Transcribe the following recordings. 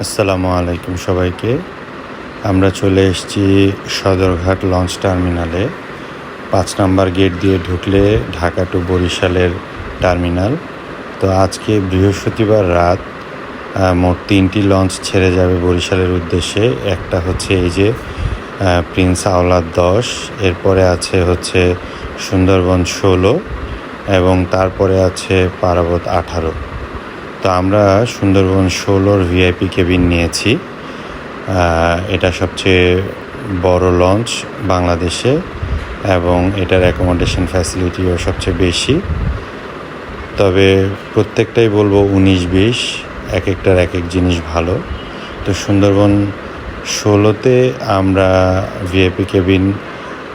আসসালামু আলাইকুম সবাইকে। আমরা চলে এসেছি সদরঘাট লঞ্চ টার্মিনালে। ৫ নাম্বার গেট দিয়ে ঢুকলে ঢাকা টু বরিশালের টার্মিনাল। তো আজকে বৃহস্পতিবার রাত মোট ৩টি লঞ্চ ছেড়ে যাবে বরিশালের উদ্দেশ্যে। একটা হচ্ছে এই যে প্রিন্স আওলাদ ১০, এরপরে আছে হচ্ছে সুন্দরবন ১৬ এবং তারপরে আছে পারাবত ১৮। তো আমরা সুন্দরবন ১৬-র ভিআইপি কেবিন নিয়েছি। এটা সবচেয়ে বড় লঞ্চ বাংলাদেশে এবং এটার অ্যাকোমোডেশন ফ্যাসিলিটিও সবচেয়ে বেশি। তবে প্রত্যেকটাই বলবো ১৯-২০, এক একটার এক এক জিনিস ভালো। তো সুন্দরবন ১৬-তে আমরা ভিআইপি কেবিন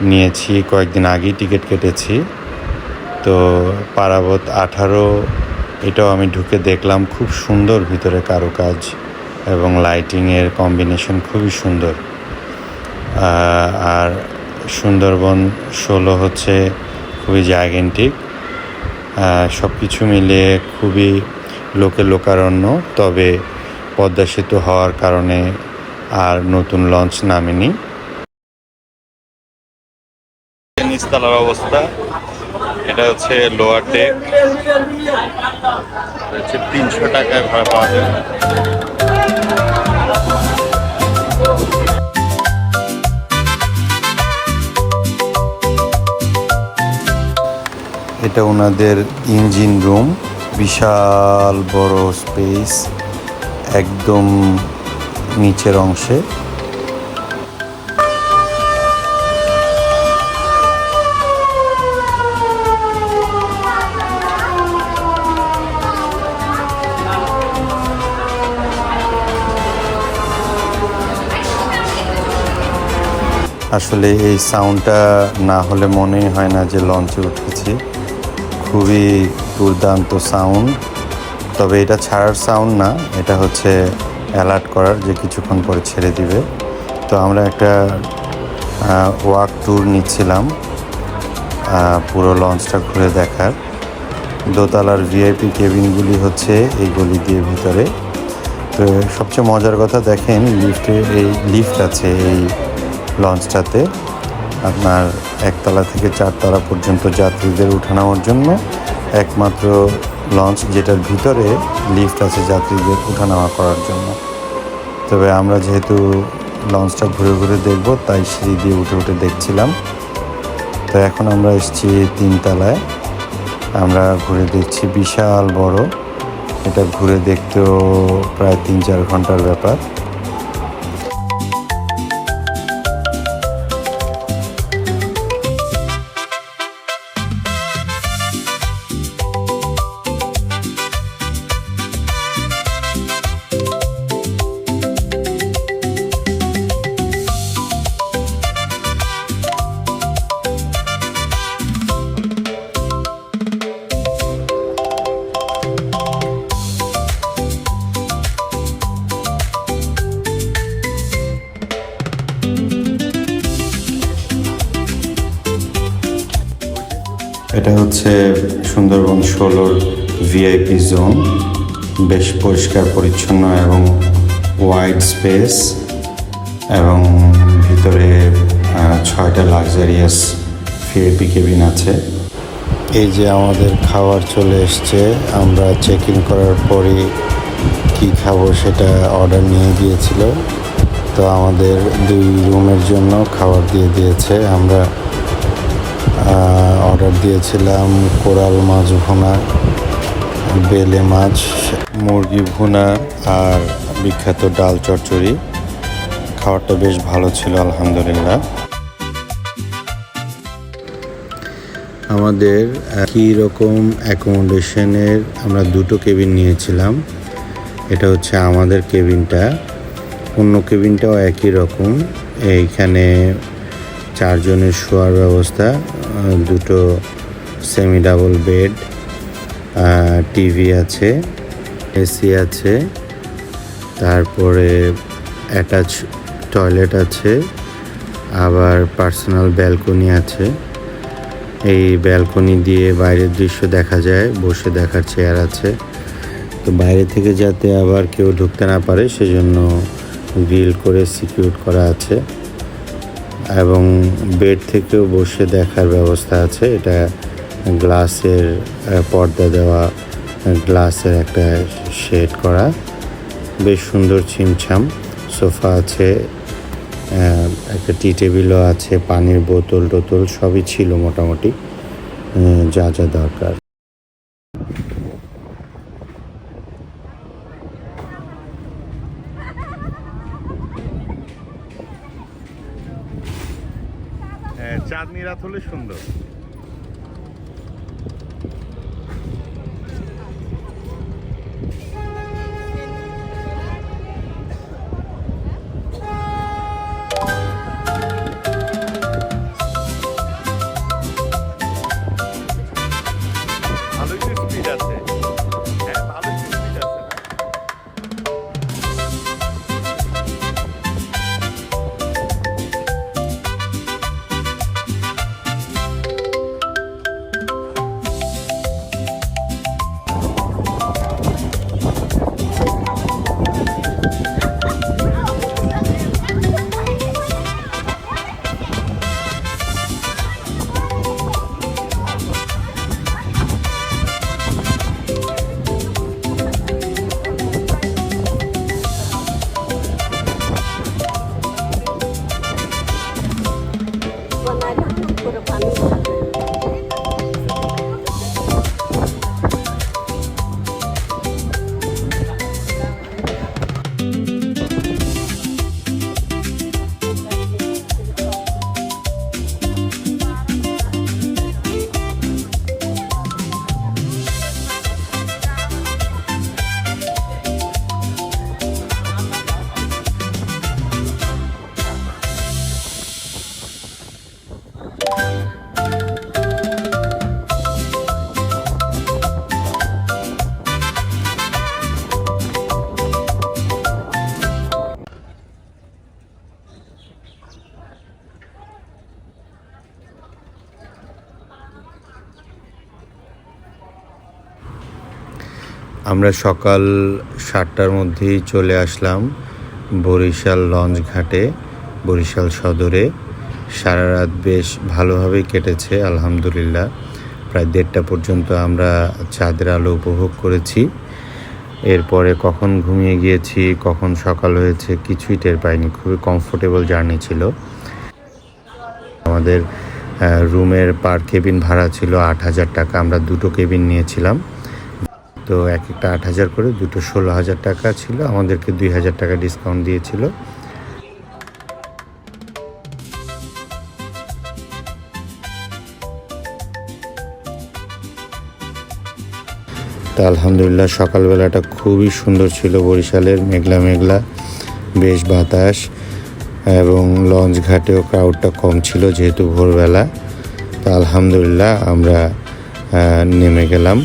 নিয়েছি, কয়েকদিন আগেই টিকিট কেটেছি। তো পারাবত ১৮ এটাও আমি ঢুকে দেখলাম, খুব সুন্দর ভিতরে কারুকাজ এবং লাইটিংয়ের কম্বিনেশন খুবই সুন্দর। আর সুন্দরবন ১৬ হচ্ছে খুবই জায়গেন্টিক, সব কিছু মিলিয়ে খুবই লোকারণ্য। তবে পদ্মা সেতু হওয়ার কারণে আর নতুন লঞ্চ নামেনি। নিচতলার অবস্থা, এটা হচ্ছে লোয়ার ডেক, হচ্ছে ৩০০ টাকায় ভাড়া পাওয়া যায়। এটা ওনাদের ইঞ্জিন রুম, বিশাল বড় স্পেস একদম নিচের অংশে। আসলে এই সাউন্ডটা না হলে মনেই হয় না যে লঞ্চে উঠেছি। খুবই দুর্দান্ত সাউন্ড। তবে এটা ছাড়ার সাউন্ড না, এটা হচ্ছে অ্যালার্ট করার যে কিছুক্ষণ পরে ছেড়ে দিবে। তো আমরা একটা ওয়াক ট্যুর নিচ্ছিলাম পুরো লঞ্চটা ঘুরে দেখার। দোতলার ভিআইপি কেবিনগুলি হচ্ছে এই গলি দিয়ে ভিতরে। তো সবচেয়ে মজার কথা দেখেন, লিফট আছে এই লঞ্চটাতে। আপনার একতলা থেকে ৪ তলা পর্যন্ত যাত্রীদের উঠানার জন্য একমাত্র লঞ্চ যেটার ভিতরে লিফট আছে যাত্রীদের উঠানামা করার জন্য। তবে আমরা যেহেতু লঞ্চটা ঘুরে ঘুরে দেখব, তাই সিঁড়ি দিয়ে উঠে দেখছিলাম। তো এখন আমরা এসেছি ৩ তলায়, আমরা ঘুরে দেখছি। বিশাল বড়, এটা ঘুরে দেখতেও প্রায় ৩-৪ ঘন্টার ব্যাপার। এটা হচ্ছে সুন্দরবন ১৬-র ভিআইপি জোন। বেশ পরিষ্কার পরিচ্ছন্ন এবং ওয়াইড স্পেস, এবং ভিতরে ৬টা লাক্সারিয়াস ভিআইপি কেবিন আছে। এই যে আমাদের খাবার চলে এসছে। আমরা চেক ইন করার পরই কী খাবো সেটা অর্ডার নিয়ে গিয়েছিল। তো আমাদের 2 রুমের জন্য খাবার দিয়ে দিয়েছে। আমরা অর্ডার দিয়েছিলাম কোরাল মাছ ভুনা, বেলে মাছ, মুরগি ভুনা আর বিখ্যাত ডাল চচ্চড়ি। খাবারটা বেশ ভালো ছিল, আলহামদুলিল্লাহ। আমাদের একই রকম অ্যাকোমোডেশনের আমরা 2টো কেবিন নিয়েছিলাম। এটা হচ্ছে আমাদের কেবিনটা, অন্য কেবিনটাও একই রকম। এইখানে 4 জনের শোয়ার ব্যবস্থা, 2টো সেমি ডাবল বেড, টিভি আছে, এসি আছে, তারপরে অ্যাটাচ টয়লেট আছে, আবার পার্সোনাল ব্যালকনি আছে। এই ব্যালকনি দিয়ে বাইরের দৃশ্য দেখা যায়, বসে দেখার চেয়ার আছে। তো বাইরে থেকে যাতে আবার কেউ ঢুকতে না পারে সেজন্য গ্রিল করে সিকিউর করা আছে এবং বেড থেকেও বসে দেখার ব্যবস্থা আছে। এটা গ্লাসের পর্দা দেওয়া, গ্লাসের একটা শেড করা, বেশ সুন্দর ছিমছাম। সোফা আছে, একটা টি টেবিলও আছে, পানির বোতল টোতল সবই ছিল মোটামুটি যা যা দরকার। চাঁদনি রাত হলে সুন্দর। ভালোই তো স্পিড আছে। হ্যাঁ, ভালোই স্পিড আছে। আমরা সকাল 7টার মধ্যেই চলে আসলাম বরিশাল লঞ্চ ঘাটে, বরিশাল সদরে। সারা রাত বেশ ভালোভাবেই কেটেছে আলহামদুলিল্লাহ। প্রায় 1:30টা পর্যন্ত আমরা চাঁদের আলো উপভোগ করেছি। এরপরে কখন ঘুমিয়ে গিয়েছি, কখন সকাল হয়েছে কিছুই টের পাইনি। খুবই কমফোর্টেবল জার্নি ছিল। আমাদের রুমের পার কেবিন ভাড়া ছিল 8,000 টাকা। আমরা 2টো কেবিন নিয়েছিলাম, তো এক একটা 8,000 করে, 2টো 16,000 টাকা ছিল। আমাদেরকে 2,000 টাকা ডিসকাউন্ট দিয়েছিল। তা আলহামদুলিল্লাহ সকালবেলাটা খুবই সুন্দর ছিল বরিশালের। মেঘলা মেঘলা, বেশ বাতাস, এবং লঞ্চ ঘাটেও ক্রাউডটা কম ছিল যেহেতু ভোরবেলা। তা আলহামদুলিল্লাহ আমরা নেমে গেলাম।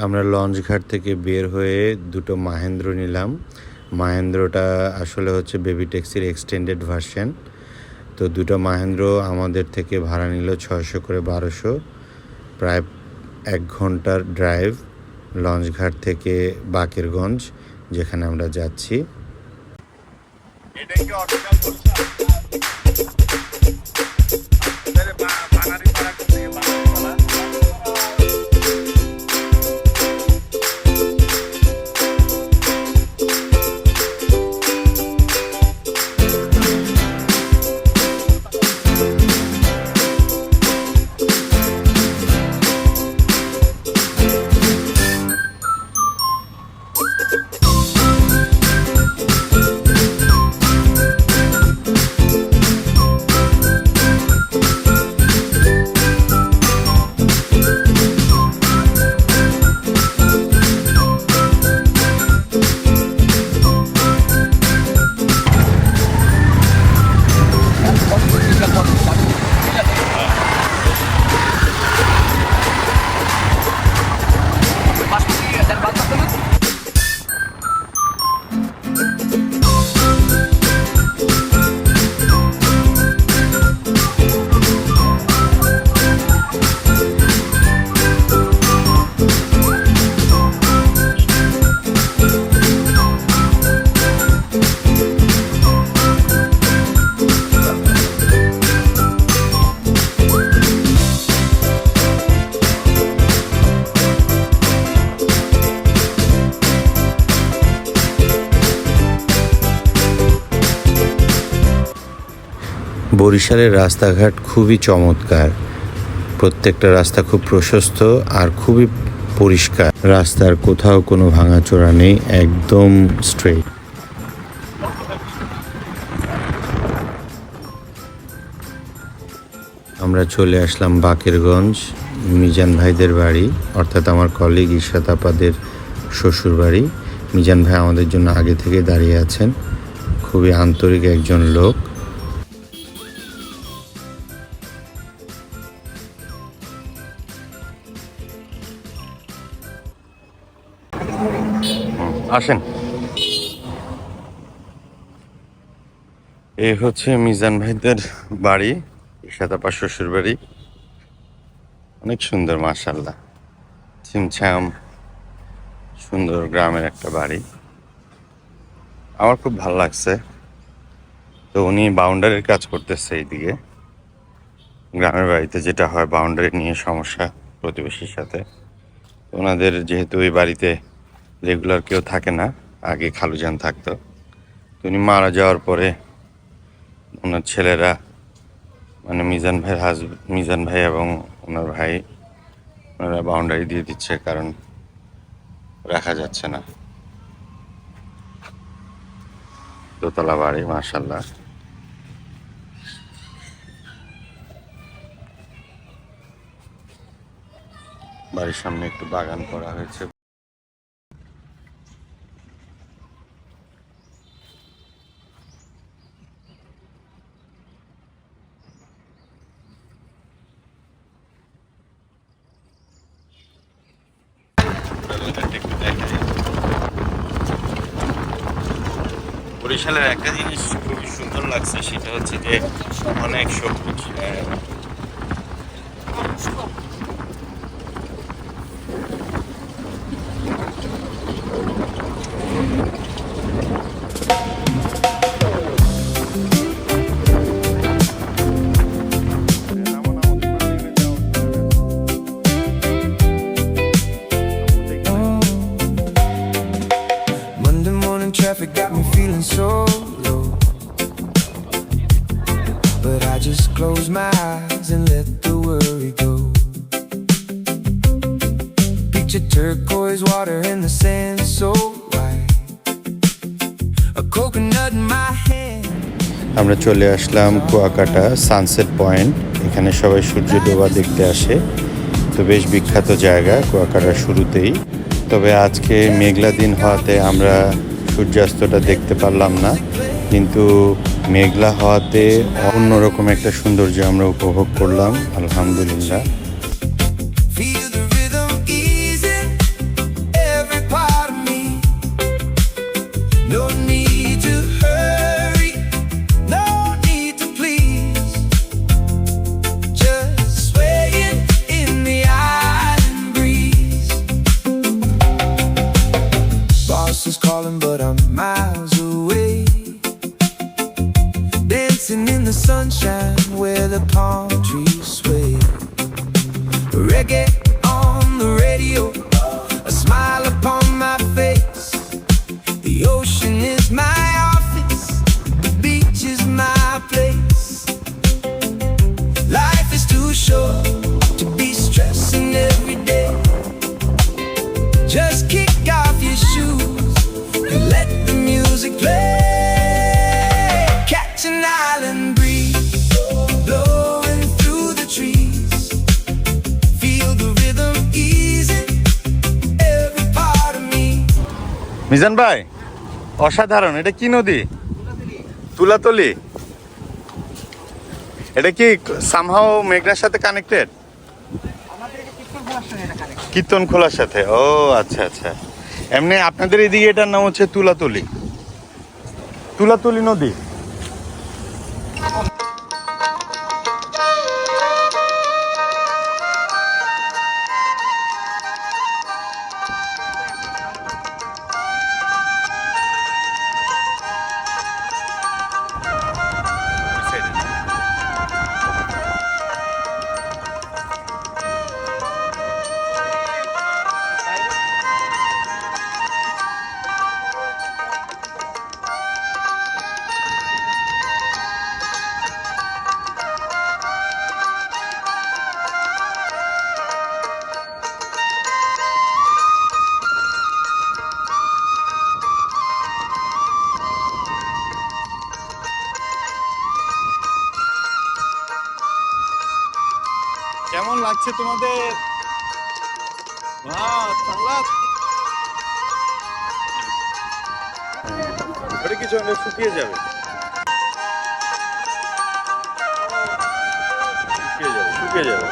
আমরা লঞ্চ ঘাট থেকে বের হয়ে 2টো মাহেন্দ্র নিলাম। মাহেন্দ্রটা আসলে হচ্ছে বেবি ট্যাক্সির এক্সটেন্ডেড ভার্সন। তো 2টো মাহেন্দ্র আমাদের থেকে ভাড়া নিল 600 করে 1200। প্রায় 1 ঘন্টার ড্রাইভ লঞ্চ ঘাট থেকে বাকেরগঞ্জ, যেখানে আমরা যাচ্ছি। বরিশালের রাস্তাঘাট খুবই চমৎকার। প্রত্যেকটা রাস্তা খুব প্রশস্ত আর খুবই পরিষ্কার। রাস্তার কোথাও কোনো ভাঙাচোরা নেই, একদম স্ট্রেট। আমরা চলে আসলাম বাকেরগঞ্জ, মিজান ভাইদের বাড়ি, অর্থাৎ আমার কলিগ ইশরাত আপাদের শ্বশুর বাড়ি। মিজান ভাই আমাদের জন্য আগে থেকে দাঁড়িয়ে আছেন, খুবই আন্তরিক একজন লোক। আসেন। এই হচ্ছে মিজান ভাইদের বাড়ি, ইশরাত আপার শ্বশুর বাড়ি। অনেক সুন্দর, মাশাআল্লাহ, ছিমছাম সুন্দর গ্রামের একটা বাড়ি। আমার খুব ভালো লাগছে। তো উনি বাউন্ডারির কাজ করতেছে এইদিকে। গ্রামের বাড়িতে যেটা হয়, বাউন্ডারি নিয়ে সমস্যা প্রতিবেশীর সাথে। ওনাদের যেহেতু ওই বাড়িতে রেগুলার কেউ থাকে না, আগে খালুজান থাকতো, তো উনি মারা যাওয়ার পরে ওনার ছেলেরা, মানে মিজান ভাই এবং ওনার ভাই, ওনারা বাউন্ডারি দিয়ে দিচ্ছে, কারণ রাখা যাচ্ছে না। দোতলা বাড়ি, মাশাআল্লাহ। বাড়ির সামনে একটু বাগান করা হয়েছে। বরিশালের একটা জিনিস খুবই সুন্দর লাগছে, সেটা হচ্ছে যে অনেক সবুজ। Monday morning traffic got me feeling so low, but I just close my eyes and let the worry go. Picture turquoise water and the sand so white, a coconut in my hand. আমরা চলে আসলাম Kuakata sunset point. এখানে সবাই সূর্য ডোবা দেখতে আসে, তো বেশ বিখ্যাত জায়গা কুয়াকাটার শুরুতেই। তবে আজকে মেঘলা দিন হওয়াতে আমরা সূর্যাস্তটা দেখতে পারলাম না, কিন্তু মেঘলা হওয়াতে অন্যরকম একটা সৌন্দর্য আমরা উপভোগ করলাম, আলহামদুলিল্লাহ। Feel the rhythm easing every part of me. No need to hurry, no need to please. Just swaying in the island breeze. Boss is calling, but I'm miles away. Dancing in the sunshine where the palm trees sway. Reggae on the radio, a smile upon my face. The ocean is my office, the beach is my place. Life is too short to be stressing every day. Just kick off your shoes and let the music play. Catch an island breeze blowing through the trees. Feel the rhythm easing every part of me. Mizan ভাই, অসাধারণ। এটা কি নদী? তুলাতলি। এটা কি somehow মেঘনার সাথে connected? কীর্তন খোলার সাথে। ও আচ্ছা আচ্ছা। এমনি আপনাদের এদিকে এটার নাম হচ্ছে তুলাতলি, তুলাতলি নদী। লাগছে তোমাদের? ওটা কিছু শুকিয়ে যাবে, শুকিয়ে যাবে।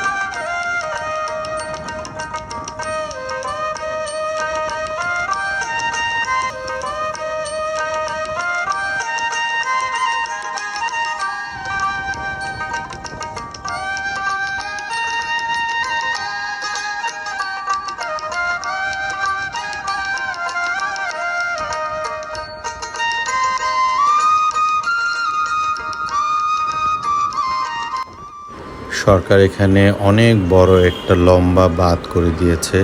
সরকার এখানে অনেক বড় একটা লম্বা বাঁধ করে দিয়েছে।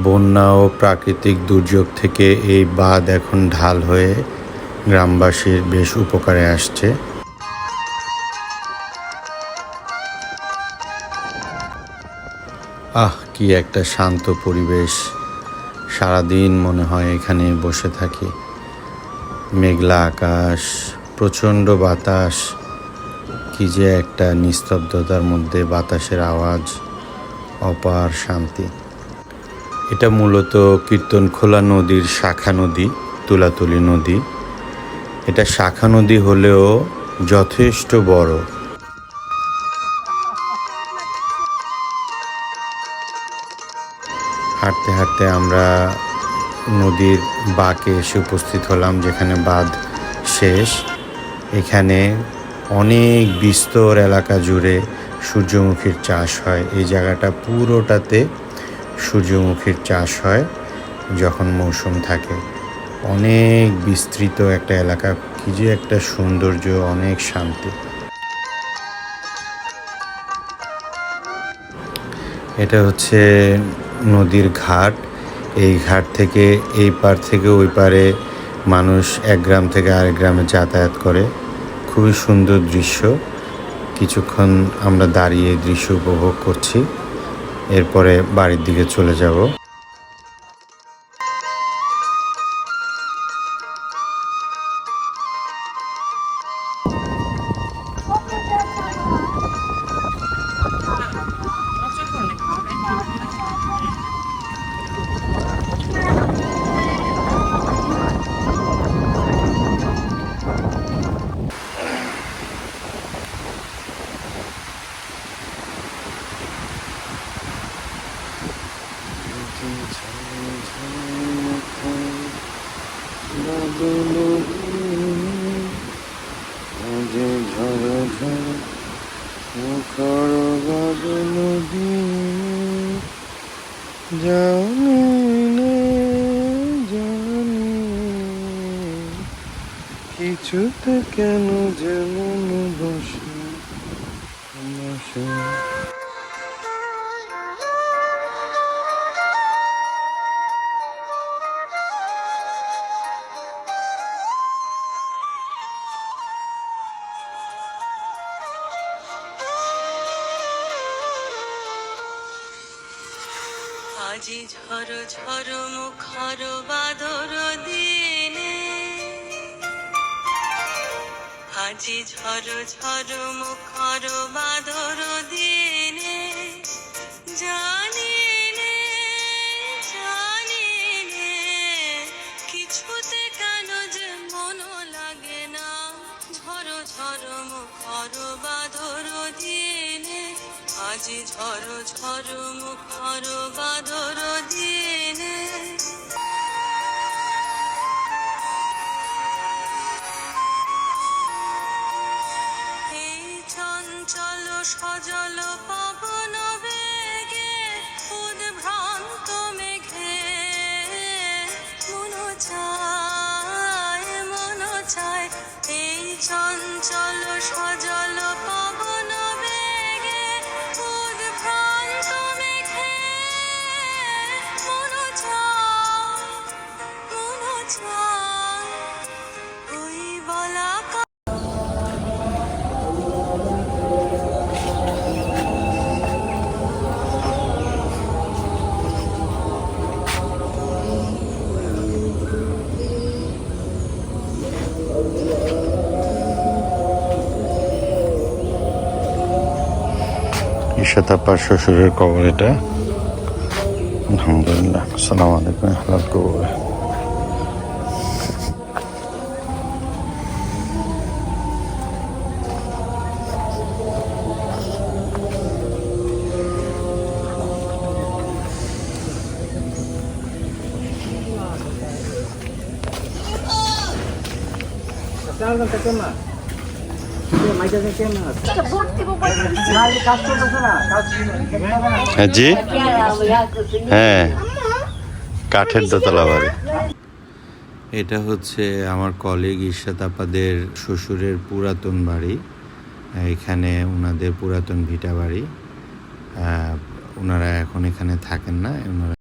বন্যা ও প্রাকৃতিক দুর্যোগ থেকে এই বাঁধ এখন ঢাল হয়ে গ্রামবাসীর বেশ উপকারে আসছে। কি একটা শান্ত পরিবেশ, সারাদিন মনে হয় এখানে বসে থাকি। মেঘলা আকাশ, প্রচণ্ড বাতাস, কি যে একটা নিস্তব্ধতার মধ্যে বাতাসের আওয়াজ, অপার শান্তি। এটা মূলত কীর্তনখোলা নদীর শাখা নদী, তুলাতলি নদী। এটা শাখা নদী হলেও যথেষ্ট বড়। হাঁটতে হাঁটতে আমরা নদীর বাঁকে এসে উপস্থিত হলাম, যেখানে বাঁধ শেষ। এখানে অনেক বিস্তর এলাকা জুড়ে সূর্যমুখীর চাষ হয়। এই জায়গাটা পুরোটাতে সূর্যমুখীর চাষ হয় যখন মৌসুম থাকে। অনেক বিস্তৃত একটা এলাকা, কি যে একটা সৌন্দর্য, অনেক শান্তি। এটা হচ্ছে নদীর ঘাট। এই ঘাট থেকে এই পার থেকে ওই পারে মানুষ এক গ্রাম থেকে আরেক গ্রামে যাতায়াত করে। খুবই সুন্দর দৃশ্য। কিছুক্ষণ আমরা দাঁড়িয়ে দৃশ্য উপভোগ করছি, এরপরে বাড়ির দিকে চলে যাব। কিছুতে কেন যেমন বসে বসে আজি ঝড় ঝড় মুখর বাদর দিনে, আজি ঝড় ঝড় মুখর বাদর দিনে, জানি নে জানি নে কিছুতে কেন যে মন লাগে না। ঝড় ঝড় মুখর বাদর দিনে, আজি ঝড় ঝড় মুখর বাদর দিনে। এই চঞ্চল সজল পবন বেগে উদ্ভ্রান্ত মেঘে মন চায়, এই চঞ্চল সজল পবন বেগে উদ্ভ্রান্ত মেঘে ইরশাদ আপার শ্বশুরের কবর এটা। আলহামদুলিল্লাহ, আসসালামু আলাইকুম, হালাল কবর। হ্যাঁ জি, হ্যাঁ, কাঠের দোতলা বাড়ি। এটা হচ্ছে আমার কলিগ ইরশাদ আপাদের শ্বশুরের পুরাতন বাড়ি। এখানে ওনাদের পুরাতন ভিটা বাড়ি। ওনারা এখন এখানে থাকেন না। ওনারা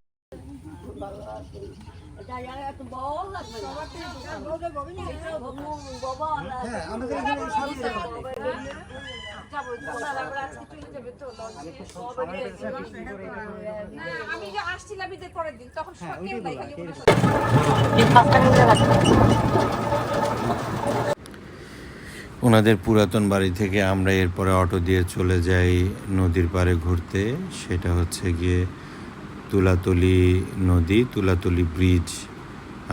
ওনাদের পুরাতন বাড়ি থেকে আমরা এরপরে অটো দিয়ে চলে যাই নদীর পাড়ে ঘুরতে। সেটা হচ্ছে গিয়ে তুলাতলি নদী, তুলাতলি ব্রিজ।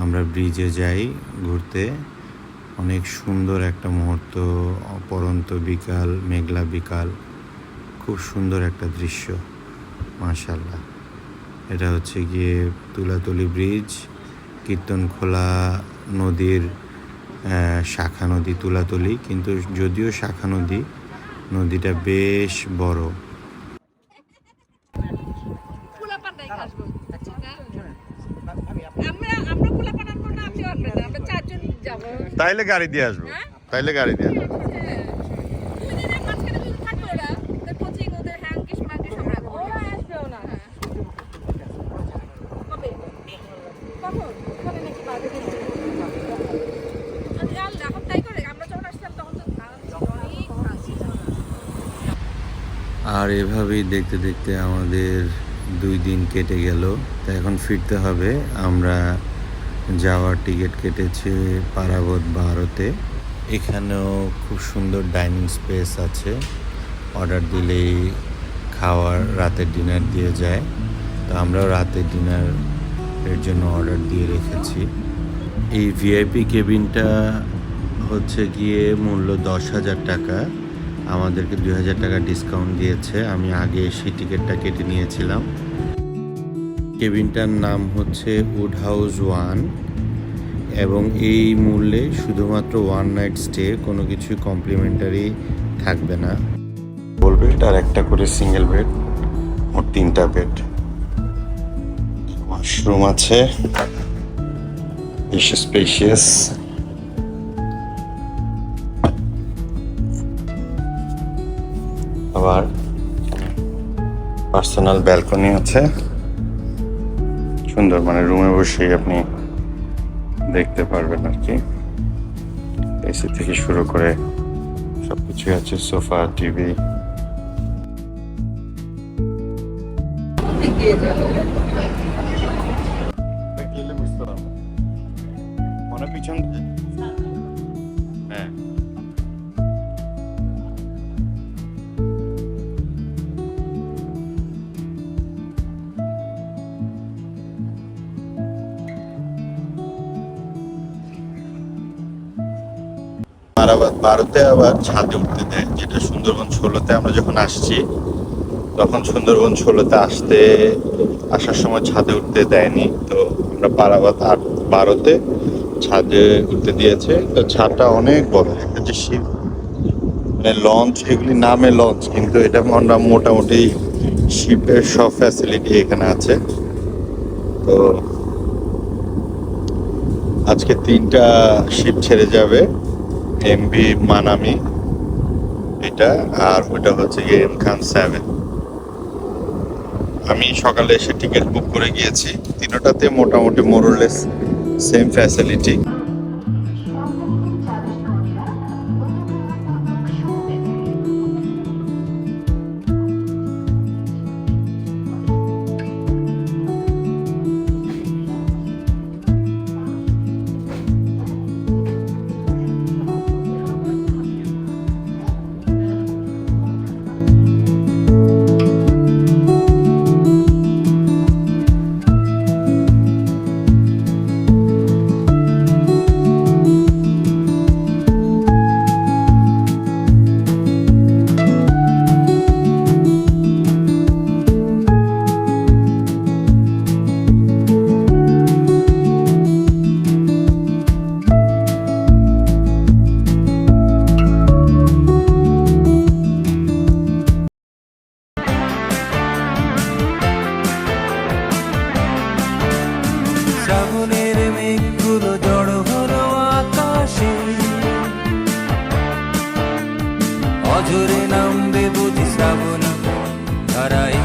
আমরা ব্রিজে যাই ঘুরতে। অনেক সুন্দর একটা মুহূর্ত, অপরন্ত বিকাল, মেঘলা বিকাল, খুব সুন্দর একটা দৃশ্য, মাশাআল্লাহ। এটা হচ্ছে গিয়ে তুলাতলি ব্রিজ, কীর্তনখোলা নদীর শাখা নদী তুলাতলি, কিন্তু যদিও শাখা নদী, নদীটা বেশ বড়। তাইলে গাড়ি দিয়ে আসবো, তাইলে গাড়ি দিয়ে আসবো। আর এভাবেই দেখতে দেখতে আমাদের 2 দিন কেটে গেল। তো এখন ফিরতে হবে। আমরা যাওয়ার টিকিট কেটেছে পারাবত 12-তে। এখানেও খুব সুন্দর ডাইনিং স্পেস আছে। অর্ডার দিলেই খাওয়ার, রাতের ডিনার দিয়ে যায়। তো আমরাও রাতের ডিনার এর জন্য অর্ডার দিয়ে রেখেছি। এই ভিআইপি কেবিনটা হচ্ছে গিয়ে মূল্য 10,000 টাকা। আমাদেরকে 2,000 টাকা ডিসকাউন্ট দিয়েছে। আমি আগে সেই টিকিটটা কেটে নিয়েছিলাম। কেবিনটার নাম হচ্ছে উড হাউস 1 এবং এই মূল্যে শুধুমাত্র 1 নাইট স্টে, কোনো কিছু কমপ্লিমেন্টারি থাকবে না। ডবল বেড আর একটা করে সিঙ্গেল বেড, মোট 3টা বেড। ওয়াশরুম আছে, বেশ স্পেশিয়াস। আবার পার্সোনাল ব্যালকনি আছে, সুন্দর, মানে রুমে বসেই আপনি দেখতে পারবেন আর কি। এসি থেকে শুরু করে সবকিছু আছে, সোফা, টিভি। পিছন, হ্যাঁ, পারাবত 12-তে আবার ছাদে উঠতে দেয়, যেটা সুন্দরবন 16-তে আমরা যখন আসছি তখন সুন্দরবন 16-তে আসার সময় ছাদে উঠতে দেয়নি। তো আমরা পারাবত 12-তে ছাদে উঠতে দিয়েছে। তো ছাদটা অনেক বড়, একটা যে শিপ, মানে লঞ্চ, এগুলি নামে লঞ্চ, কিন্তু এটা আমরা মোটামুটি শিপের সব ফ্যাসিলিটি এখানে আছে। তো আজকে 3টা শিপ ছেড়ে যাবে, এমভি মানামি এটা, আর ওটা হচ্ছে এম খান 7। আমি সকালে এসে টিকিট বুক করে গিয়েছি। 3টাতে মোটামুটি মোরলেস সেম ফ্যাসিলিটি। শ্রাবণের মেঘগুলো জড়ো হলো আকাশে, অঝরে নামবে বুঝি শ্রাবণী ধারায়।